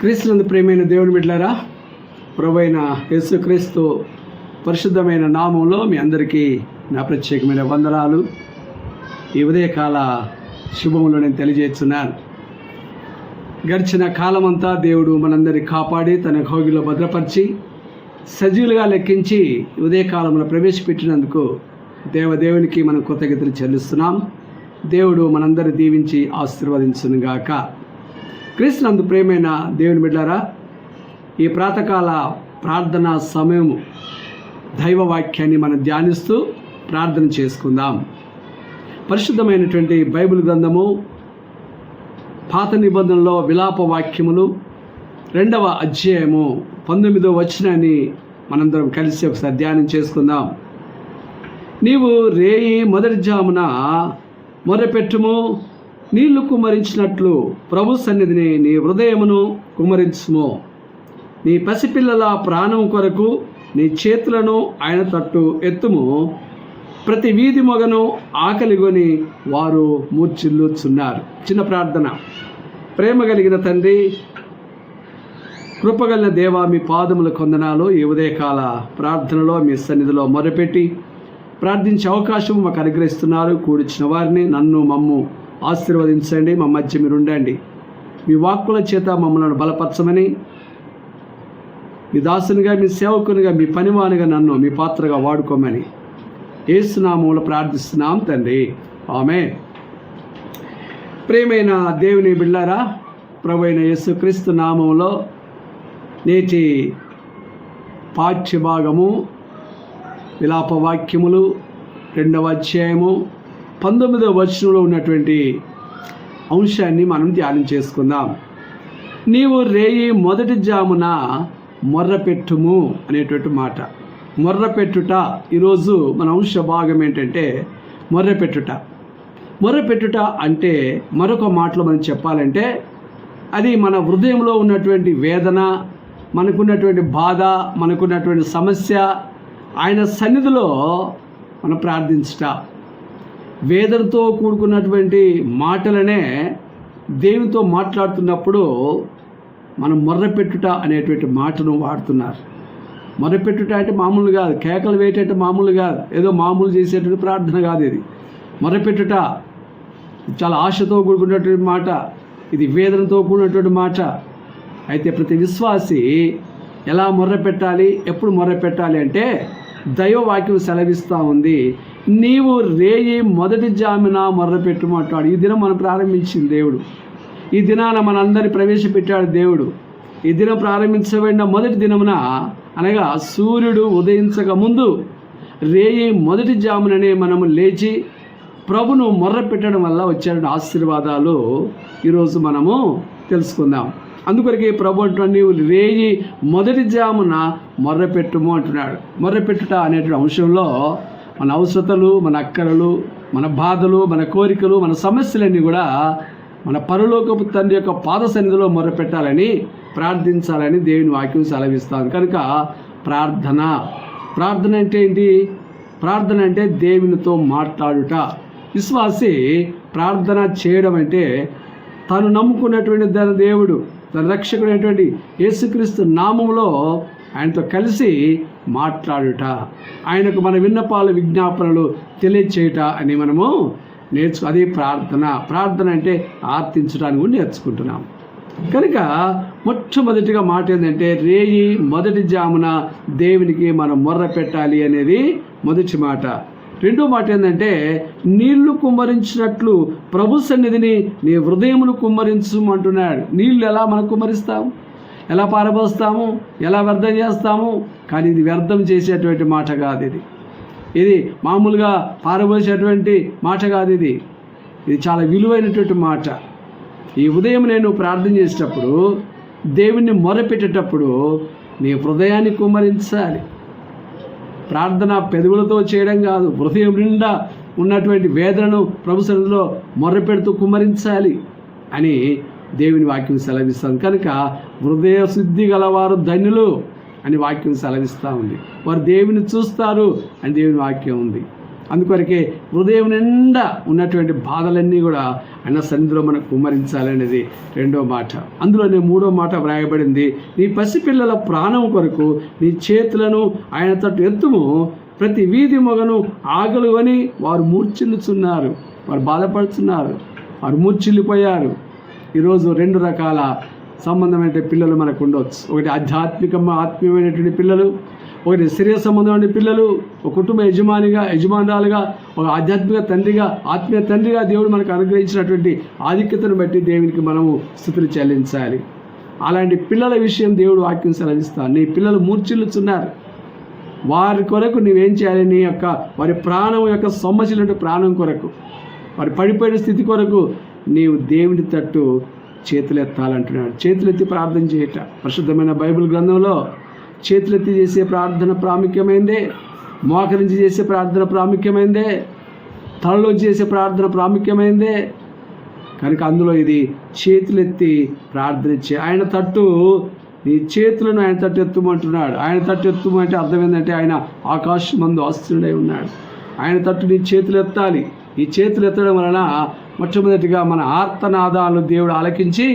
క్రీస్తునందు ప్రియమైన దేవుని బిడ్డలారా, ప్రభువైన యేసుక్రీస్తు పరిశుద్ధమైన నామంలో మీ అందరికీ నా ప్రత్యేకమైన వందనాలు. ఈ ఉదయకాల శుభములు నేను తెలియజేస్తున్నాను. గడిచిన కాలమంతా దేవుడు మనందరినీ కాపాడి తన కౌగిలో భద్రపరిచి సజీవులుగా లెక్కించి ఉదయకాలంలో ప్రవేశపెట్టినందుకు దేవునికి మనం కృతజ్ఞతలు చెల్లిస్తున్నాం. దేవుడు మనందరినీ దీవించి ఆశీర్వదించునుగాక. క్రీస్తునందు ప్రియమైన దేవుని బిడ్డలారా, ఈ ప్రాతకాల ప్రార్థనా సమయము దైవ వాక్యాన్ని మనం ధ్యానిస్తూ ప్రార్థన చేసుకుందాం. పరిశుద్ధమైనటువంటి బైబిల్ గ్రంథము పాత నిబంధనలో విలాప వాక్యములు 2వ అధ్యాయము 19వ వచనాన్ని మనందరం కలిసి ఒకసారి ధ్యానం చేసుకుందాం. నీవు రేయి మొదటి జామున మొర్రపెట్టుము, నీళ్లు కుమ్మరించినట్లు ప్రభు సన్నిధిని నీ హృదయమును కుమ్మరించుము. నీ పసిపిల్లల ప్రాణం కొరకు నీ చేతులను ఆయన తట్టు ఎత్తుము. ప్రతి వీధి మొగను ఆకలిగొని వారు మూర్ఛిల్లుచున్నారు. చిన్న ప్రార్థన. ప్రేమ కలిగిన తండ్రి, కృపగలిగిన దేవా, మీ పాదముల కొందనాలు. ఈ ఉదయకాల ప్రార్థనలో మీ సన్నిధిలో మొరపెట్టి ప్రార్థించే అవకాశం మాకు అనుగ్రహిస్తున్నారు. కూడిచిన వారిని, నన్ను, మమ్ము ఆశీర్వదించండి. మా మధ్య మీరు ఉండండి. మీ వాక్కుల చేత మమ్మల్ని బలపరచమని, మీ దాసునిగా, మీ సేవకునిగా, మీ పనివానిగా నన్ను మీ పాత్రగా వాడుకోమని యేసు నామములో ప్రార్థిస్తున్నాం తండ్రి, ఆమేన్. ప్రియమైన దేవుని బిడ్డలారా, ప్రభువైన యేసుక్రీస్తు నామములో నేటి పాఠ్యభాగము విలాప వాక్యములు 2వ అధ్యాయము 19వ వచనంలో ఉన్నటువంటి అంశాన్ని మనం ధ్యానం చేసుకుందాం. నీవు రేయి మొదటి జామున మొర్రపెట్టుము అనేటువంటి మాట. మొర్రపెట్టుట ఈరోజు మన అంశ భాగం ఏంటంటే మొర్రపెట్టుట. మొర్రపెట్టుట అంటే మరొక మాటలో మనం చెప్పాలంటే అది మన హృదయంలో ఉన్నటువంటి వేదన, మనకున్నటువంటి బాధ, మనకున్నటువంటి సమస్య ఆయన సన్నిధిలో మనం ప్రార్థించుట. వేదనతో కూడుకున్నటువంటి మాటలనే దేవునితో మాట్లాడుతున్నప్పుడు మనం మొర్రపెట్టుట అనేటువంటి మాటను వాడుతున్నారు. మొర్రపెట్టుట అంటే మామూలు కాదు, కేకలు వేయటంటే మామూలు కాదు, ఏదో మామూలు చేసేటువంటి ప్రార్థన కాదు. ఇది మొర్రపెట్టుట చాలా ఆశతో కూడుకున్నటువంటి మాట, ఇది వేదనతో కూడినటువంటి మాట. అయితే ప్రతి విశ్వాసి ఎలా మొర్రపెట్టాలి, ఎప్పుడు మొర్రపెట్టాలి అంటే దైవవాక్యం సెలవిస్తూ ఉంది. నీవు రేయి మొదటి జామున మొర్రపెట్టుమంటాడు. ఈ దినం మనం ప్రారంభించింది దేవుడు. ఈ దినాన మనందరినీ ప్రవేశపెట్టాడు దేవుడు. ఈ దినం ప్రారంభించబడిన మొదటి దినమున, అనగా సూర్యుడు ఉదయించక ముందు రేయి మొదటి జాముననే మనము లేచి ప్రభును మొర్రపెట్టడం వల్ల వచ్చే ఆశీర్వాదాలు ఈరోజు మనము తెలుసుకుందాం. అందుకొరకే ప్రభు అంటున్నాడు, నీవు రేయి మొదటి జామున మొర్రపెట్టుము అంటున్నాడు. మొర్రపెట్టుట అనేటువంటి అంశంలో మన అవసరతలు, మన అక్కరలు, మన బాధలు, మన కోరికలు, మన సమస్యలన్నీ కూడా మన పరలోకపు తండ్రి యొక్క పాద సన్నిధిలో మొర్రపెట్టాలని, ప్రార్థించాలని దేవుని వాక్యం సెలవిస్తాను. కనుక ప్రార్థన అంటే ఏంటి? ప్రార్థన అంటే దేవునితో మాట్లాడుట. విశ్వాసి ప్రార్థన చేయడం అంటే తను నమ్ముకున్నటువంటి దేవుడు, తన రక్షకుడైనటువంటి యేసుక్రీస్తు నామములో ఆయనతో కలిసి మాట్లాడుట, ఆయనకు మన విన్నపాలు, విజ్ఞాపనలు తెలియచేయుట అని మనము అదే ప్రార్థన. ప్రార్థన అంటే ఆర్తించడానికి కూడా నేర్చుకుంటున్నాం. కనుక మొట్టమొదటిగా మాట ఏంటంటే రేయి మొదటి జామున దేవునికి మనం మొర్ర పెట్టాలి అనేది మొదటి మాట. రెండో మాట ఏంటంటే నీళ్లు కుమ్మరించినట్లు ప్రభు సన్నిధిని నీ హృదయమును కుమ్మరించమంటున్నాడు. నీళ్లు ఎలా మనం కుమ్మరిస్తాము, ఎలా పారబోస్తాము, ఎలా వ్యర్థం చేస్తాము? కానీ ఇది వ్యర్థం చేసేటువంటి మాట కాదు. ఇది మామూలుగా పారబోసేటువంటి మాట కాదు. ఇది చాలా విలువైనటువంటి మాట. ఈ ఉదయం నేను ప్రార్థన చేసేటప్పుడు, దేవుణ్ణి మొరపెట్టేటప్పుడు నీ హృదయాన్ని కుమ్మరించాలి. ప్రార్థన పెదవులతో చేయడం కాదు, హృదయం నిండా ఉన్నటువంటి వేదనను ప్రభు సన్నిధిలో మొర్రపెడుతూ కుమ్మరించాలి అని దేవుని వాక్యం సెలవిస్తాను. కనుక హృదయ శుద్ధి గలవారు ధన్యులు అని వాక్యం సెలవిస్తూ ఉంది. వారు దేవుని చూస్తారు అని దేవుని వాక్యం ఉంది. అందుకొరకే హృదయం నిండా ఉన్నటువంటి బాధలన్నీ కూడా ఆయన సన్నిధిలో మనకు కుమ్మరించాలనేది రెండో మాట. అందులోనే మూడో మాట వ్రాయబడింది, నీ పసిపిల్లల ప్రాణం కొరకు నీ చేతులను ఆయన తట్టు ఎత్తుము, ప్రతి వీధి మొగను ఆగలు అని వారు మూర్ఛిల్లుచున్నారు, వారు బాధపడుతున్నారు, వారు మూర్ఛిల్లిపోయారు. ఈరోజు రెండు రకాల సంబంధమైన పిల్లలు మనకు ఉండవచ్చు. ఒకటి ఆత్మీయమైనటువంటి పిల్లలు, ఒకటి శరీర సంబంధమైన పిల్లలు. ఒక కుటుంబ యజమానురాలుగా, ఒక ఆధ్యాత్మిక తండ్రిగా, ఆత్మీయ తండ్రిగా దేవుడు మనకు అనుగ్రహించినటువంటి ఆధిక్యతను బట్టి దేవునికి మనము స్తుతులు చెల్లించాలి. అలాంటి పిల్లల విషయం దేవుడు వాక్యం సెలవిస్తాను. నీ పిల్లలు మూర్ఛిల్లుచున్నారు, వారి కొరకు నువ్వేం చేయాలి? నీ యొక్క వారి ప్రాణం యొక్క సొమ్మసిలిన ప్రాణం కొరకు, వారి పడిపోయిన స్థితి కొరకు నీవు దేవుని తట్టు చేతులెత్తాలంటున్నాడు. చేతులెత్తి ప్రార్థన చేయట పరిశుద్ధమైన బైబిల్ గ్రంథంలో చేతులెత్తి చేసే ప్రార్థన ప్రాముఖ్యమైందే, మోకరించి చేసే ప్రార్థన ప్రాముఖ్యమైందే, తలలో చేసే ప్రార్థన ప్రాముఖ్యమైందే. కనుక అందులో ఇది చేతులెత్తి ప్రార్థన ఆయన తట్టు నీ చేతులను ఆయన తట్టు ఎత్తుమంటున్నాడు. ఆయన తట్టు ఎత్తుమంటే అర్థం ఏంటంటే ఆయన ఆకాశమందు ఆస్తుడై ఉన్నాడు. ఆయన తట్టు నీ చేతులు ఎత్తాలి. ఈ చేతులు ఎత్తడం వలన మొట్టమొదటిగా మన ఆర్తనాదాలు దేవుడు ఆలకించి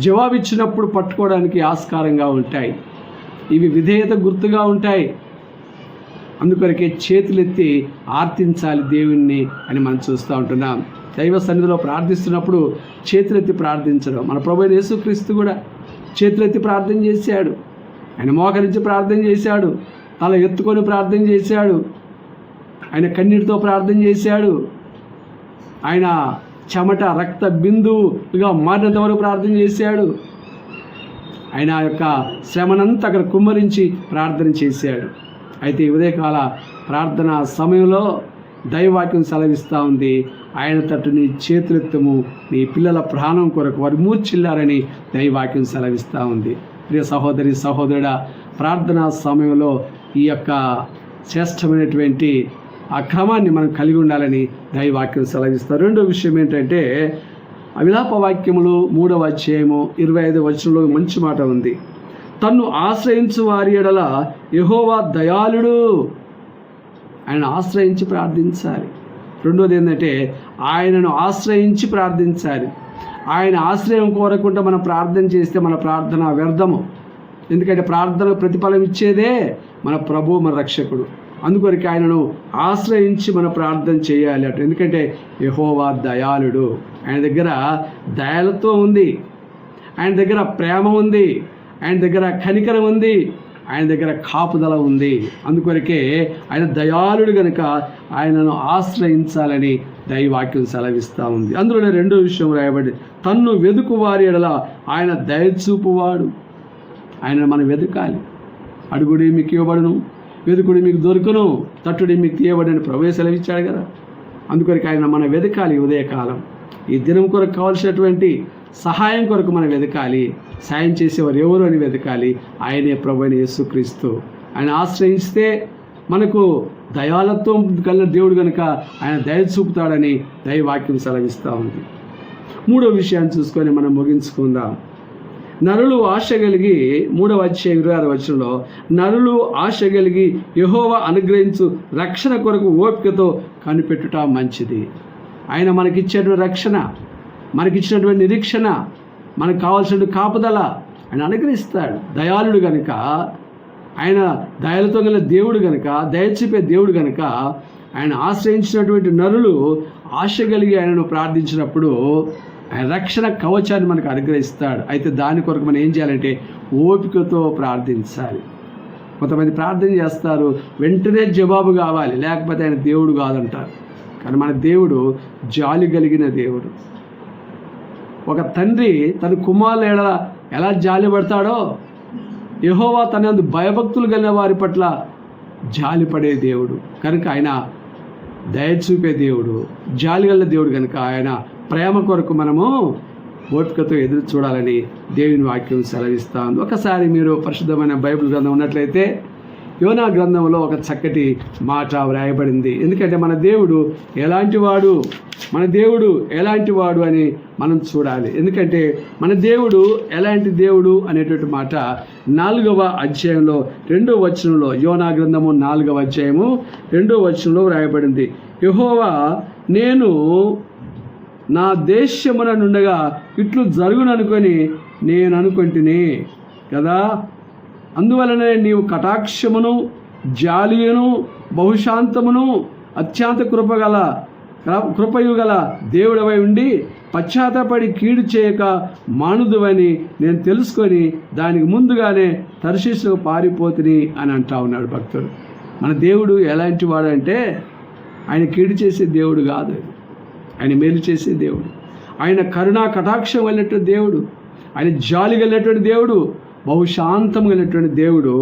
జవాబిచ్చినప్పుడు పట్టుకోవడానికి ఆస్కారంగా ఉంటాయి. ఇవి విధేయత గుర్తుగా ఉంటాయి. అందుకొరకే చేతులెత్తి ఆర్తించాలి దేవుణ్ణి అని మనం చూస్తూ ఉంటున్నాం. దైవ సన్నిధిలో ప్రార్థిస్తున్నప్పుడు చేతులెత్తి ప్రార్థించడం. మన ప్రభువైన యేసుక్రీస్తు కూడా చేతులెత్తి ప్రార్థన చేశాడు. ఆయన మోకరించి ప్రార్థన చేశాడు, తల ఎత్తుకొని ప్రార్థన చేశాడు, ఆయన కన్నీటితో ప్రార్థన చేశాడు, ఆయన చెమట రక్త బిందువుగా మారినంత వరకు ప్రార్థన చేశాడు, ఆయన యొక్క శ్రమనంతా అక్కడ కుమ్మరించి ప్రార్థన చేశాడు. అయితే ఈ ఉదయకాల ప్రార్థన సమయంలో దైవవాక్యం సెలవిస్తూ ఉంది, ఆయన తట్టు నీ చేతులెత్తము, నీ పిల్లల ప్రాణం కొరకు వారు మూర్ఛిల్లారని దైవవాక్యం సెలవిస్తూ ఉంది. ప్రియ సహోదరి సహోదరుడా, ప్రార్థనా సమయంలో ఈ యొక్క శ్రేష్టమైనటువంటి ఆ క్రమాన్ని మనం కలిగి ఉండాలని దైవవాక్యం సెలవిస్తారు. రెండో విషయం ఏంటంటే విలాప వాక్యములు 3వ అధ్యాయము 25వ వచనంలో మంచి మాట ఉంది, తన్ను ఆశ్రయించు వారి ఎడల యెహోవా దయాళుడు. ఆయన ఆశ్రయించి ప్రార్థించాలి. రెండోది ఏంటంటే ఆయనను ఆశ్రయించి ప్రార్థించాలి. ఆయన ఆశ్రయం కోరకుండా మనం ప్రార్థన చేస్తే మన ప్రార్థన వ్యర్థము. ఎందుకంటే ప్రార్థన ప్రతిఫలం ఇచ్చేదే మన ప్రభువు, మన రక్షకుడు. అందుకొరికి ఆయనను ఆశ్రయించి మన ప్రార్థన చేయాలి అటు. ఎందుకంటే యెహోవా దయాళుడు. ఆయన దగ్గర దయాలతో ఉంది, ఆయన దగ్గర ప్రేమ ఉంది, ఆయన దగ్గర కనికరం ఉంది, ఆయన దగ్గర కాపుదల ఉంది. అందుకొరకే ఆయన దయాళుడు కనుక ఆయనను ఆశ్రయించాలని దైవవాక్యం సెలవిస్తూ ఉంది. అందులోనే రెండో విషయం రాయబడి, తన్ను వెదుకు వారి ఎడల ఆయన దయచూపువాడు. ఆయన మనం వెతకాలి. అడుగుడి మీకు ఇవ్వబడును, వెదుకుడి మీకు దొరుకును, తట్టుడి మీకు తీయబడని ప్రభువే సెలవిచ్చాడు కదా. అందుకొరకు ఆయన మనం వెతకాలి. ఉదయకాలం ఈ దినం కొరకు కావాల్సినటువంటి సహాయం కొరకు మనం వెతకాలి. సాయం చేసేవారు ఎవరు అని వెతకాలి. ఆయనే ప్రభువైన యేసుక్రీస్తు. ఆయన ఆశ్రయిస్తే మనకు దయాలత్వం కలిగిన దేవుడు కనుక ఆయన దయ చూపుతాడని దైవవాక్యం సెలవిస్తూ ఉంది. మూడో విషయాన్ని చూసుకొని మనం ముగించుకుందాం. నరులు ఆశ కలిగి 3వ అధ్యాయం 26వ వచనంలో, నరులు ఆశ కలిగి యెహోవా అనుగ్రహించు రక్షణ కొరకు ఓపికతో కనిపెట్టుట మంచిది. ఆయన మనకిచ్చేటువంటి రక్షణ, మనకిచ్చినటువంటి నిరీక్షణ, మనకు కావాల్సిన కాపుదల ఆయన అనుగ్రహిస్తాడు. దయాళుడు కనుక, ఆయన దయలతో గల దేవుడు కనుక, దయచూపే దేవుడు కనుక ఆయన ఆశ్రయించినటువంటి నరులు ఆశ కలిగి ఆయనను ప్రార్థించినప్పుడు ఆయన రక్షణ కవచాన్ని మనకు అనుగ్రహిస్తాడు. అయితే దాని కొరకు మనం ఏం చేయాలంటే ఓపికతో ప్రార్థించాలి. కొంతమంది ప్రార్థన చేస్తారు, వెంటనే జవాబు కావాలి, లేకపోతే ఆయన దేవుడు కాదంటారు. కానీ మన దేవుడు జాలి కలిగిన దేవుడు. ఒక తండ్రి తన కుమారుల ఎలా జాలి పడతాడో, యెహోవా తన భయభక్తులు కలిగిన వారి పట్ల జాలిపడే దేవుడు కనుక ఆయన దయచూపే దేవుడు, జాలి గల దేవుడు కనుక ఆయన ప్రేమ కొరకు మనము ఓపికతో ఎదురు చూడాలని దేవుని వాక్యం సెలవిస్తాను. ఒకసారి మీరు పరిశుద్ధమైన బైబిల్ గ్రంథం ఉన్నట్లయితే యోనా గ్రంథంలో ఒక చక్కటి మాట వ్రాయబడింది. ఎందుకంటే మన దేవుడు ఎలాంటి వాడు అని మనం చూడాలి. ఎందుకంటే మన దేవుడు ఎలాంటి దేవుడు అనేటువంటి మాట 4వ అధ్యాయంలో 2వ వచనంలో, యోనా గ్రంథము 4వ అధ్యాయము 2వ వచనంలో వ్రాయబడింది. యెహోవా నేను నా దేశమున నుండగా ఇట్లు జరుగుననుకొని నేను అనుకుంటునే కదా, అందువలనే నీవు కటాక్షమును జాలియును బహుశాంతమును అత్యంత కృపయు గల దేవుడవై ఉండి పశ్చాత్తపడి కీడు చేయక మానుదువని నేను తెలుసుకొని దానికి ముందుగానే తర్షీషుకు పారిపోతుని అని అంటా ఉన్నాడు భక్తుడు. మన దేవుడు ఎలాంటి వాడంటే ఆయన కీడు చేసే దేవుడు కాదు, ఆయన మేలు చేసే దేవుడు, ఆయన కరుణా కటాక్షం వెళ్ళినటువంటి దేవుడు, ఆయన జాలి కలిగినటువంటి దేవుడు, బహుశాంతం కలిగినటువంటి దేవుడు,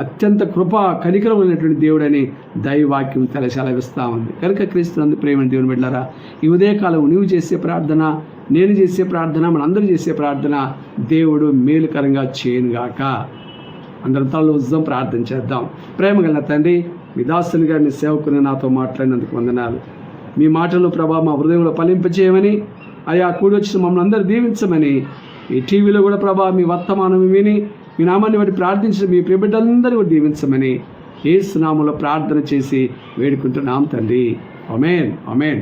అత్యంత కృప కనికరం కలిగినటువంటి దేవుడు అని దైవవాక్యం సెలవిస్తూ ఉంది. కనుక క్రీస్తునందు ప్రేమ దేవుని బిడ్డలారా, ఈ ఉదయకాలం నీవు చేసే ప్రార్థన, నేను చేసే ప్రార్థన, మనందరూ చేసే ప్రార్థన దేవుడు మేలుకరంగా చేయనుగాక. అందరం తలలో ఉద్దాం, ప్రార్థన చేద్దాం. ప్రేమ గల తండ్రి, మీ దాసుని గారిని సేవకుని నాతో మాట్లాడినందుకు వందనాలు. మీ మాటలు ప్రభా మా హృదయంలో ఫలింపచేయమని, అయా కూడి వచ్చిన మమ్మల్ని అందరూ దీవించమని, ఈ టీవీలో కూడా ప్రభా మీ వర్తమానం విని మీ నామాన్ని బట్టి ప్రార్థించిన మీ ప్రియ బిడ్డలందరూ కూడా దీవించమని యేసు నామములో ప్రార్థన చేసి వేడుకుంటున్నాం తండ్రి. ఆమేన్, ఆమేన్.